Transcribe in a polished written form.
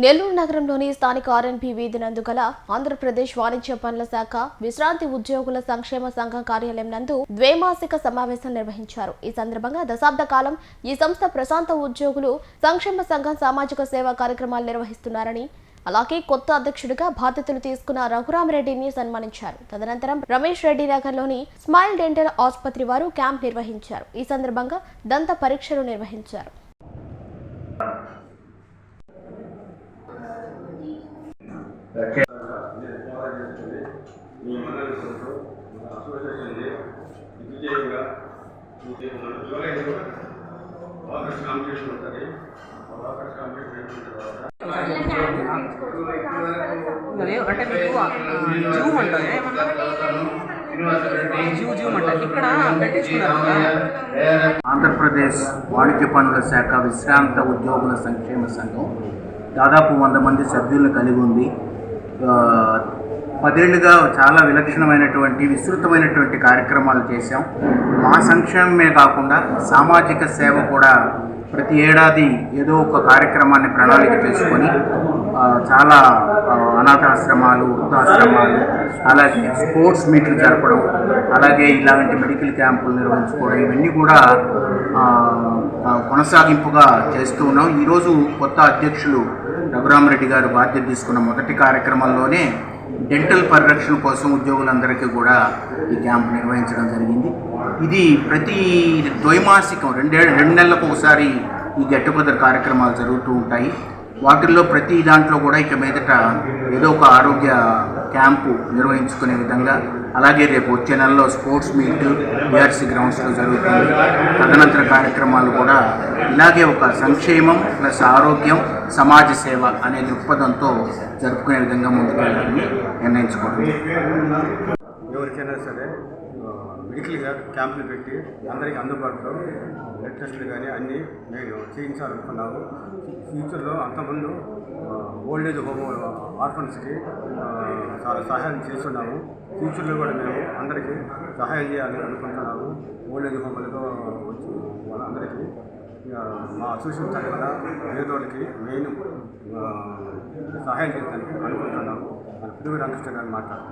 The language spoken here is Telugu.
నెల్లూరు నగరంలోని స్థానిక ఆర్ఎన్బి వీధి నందు గల ఆంధ్రప్రదేశ్ వాణిజ్య పనుల శాఖ విశ్రాంతి ఉద్యోగుల సంక్షేమ సంఘం కార్యాలయం నందు ద్వైమాసిక సమావేశం నిర్వహించారు. ఈ సందర్భంగా దశాబ్ద కాలం ఈ సంస్థ ప్రశాంత ఉద్యోగులు సంక్షేమ సంఘం సామాజిక సేవా కార్యక్రమాలు నిర్వహిస్తున్నారని, అలాగే కొత్త అధ్యక్షుడిగా బాధ్యతలు తీసుకున్న రఘురామరెడ్డిని సన్మానించారు. తదనంతరం రమేష్ రెడ్డి నగర్లోని స్మైల్ డెంటల్ ఆసుపత్రి వారు క్యాంప్ నిర్వహించారు. ఈ సందర్భంగా దంత పరీక్షలు నిర్వహించారు. ఆంధ్రప్రదేశ్ వాణిజ్య పనుల శాఖ విశ్రాంత ఉద్యోగుల సంక్షేమ సంఘం దాదాపు 100 మంది సభ్యులను కలిగి ఉంది. 10 ఏళ్లుగా చాలా విలక్షణమైనటువంటి విస్తృతమైనటువంటి కార్యక్రమాలు చేశాం. మా సంక్షేమమే కాకుండా సామాజిక సేవ కూడా ప్రతి ఏడాది ఏదో ఒక కార్యక్రమాన్ని ప్రణాళిక చేసుకొని చాలా అనాథాశ్రమాలు, వృద్ధాశ్రమాలు, అలాగే స్పోర్ట్స్ మీట్లు జరపడం, అలాగే ఇలాంటి మెడికల్ క్యాంపులు నిర్వహించుకోవడం, ఇవన్నీ కూడా కొనసాగింపుగా చేస్తూ ఉన్నాం. ఈరోజు కొత్త అధ్యక్షులు రఘురామరెడ్డి గారు బాధ్యత తీసుకున్న మొదటి కార్యక్రమంలోనే డెంటల్ పరిరక్షణ కోసం ఉద్యోగులందరికీ కూడా ఈ క్యాంప్ నిర్వహించడం జరిగింది. ఇది ప్రతి ద్వైమాసికం 2 నెలలకు ఒకసారి ఈ గెట్ టుగెదర్ కార్యక్రమాలు జరుగుతూ ఉంటాయి. వాటిల్లో ప్రతి దాంట్లో కూడా ఇక మీదట ఏదో ఒక ఆరోగ్య క్యాంపు నిర్వహించుకునే విధంగా, అలాగే రేపు వచ్చే నెలలో స్పోర్ట్స్ మీట్ బీఆర్సీ గ్రౌండ్స్లో జరుగుతుంది. తదనంతర కార్యక్రమాలు కూడా ఇలాగే ఒక సంక్షేమం ప్లస్ ఆరోగ్యం, సమాజ సేవ అనే దృక్పథంతో జరుపుకునే విధంగా ముందుకెళ్ళాలని నిర్ణయించుకోవడం. ఎవరికైనా సరే మెడికల్ క్యాంపులు పెట్టి అందరికీ అందుబాటులో బ్లడ్ టెస్టులు కానీ అన్నీ నేను చేయించాలనుకున్నాను. ఫ్యూచర్లో అంతకుముందు ఓల్డేజ్ హోమ్ ఆర్ఫన్స్కి చాలా సహాయం చేస్తున్నాము. ఫ్యూచర్లో కూడా మేము అందరికీ సహాయం చేయాలని అనుకుంటున్నాము. ఓల్డేజ్ హోమ్లకు వచ్చి వాళ్ళందరికీ మా అసోసియేషన్ తరఫున పేదోళ్ళకి మెయిన్ సహాయం చేయాలని అనుకుంటున్నాము. మన పిడుగు రామకృష్ణ గారు మాట్లాడుతున్నాం.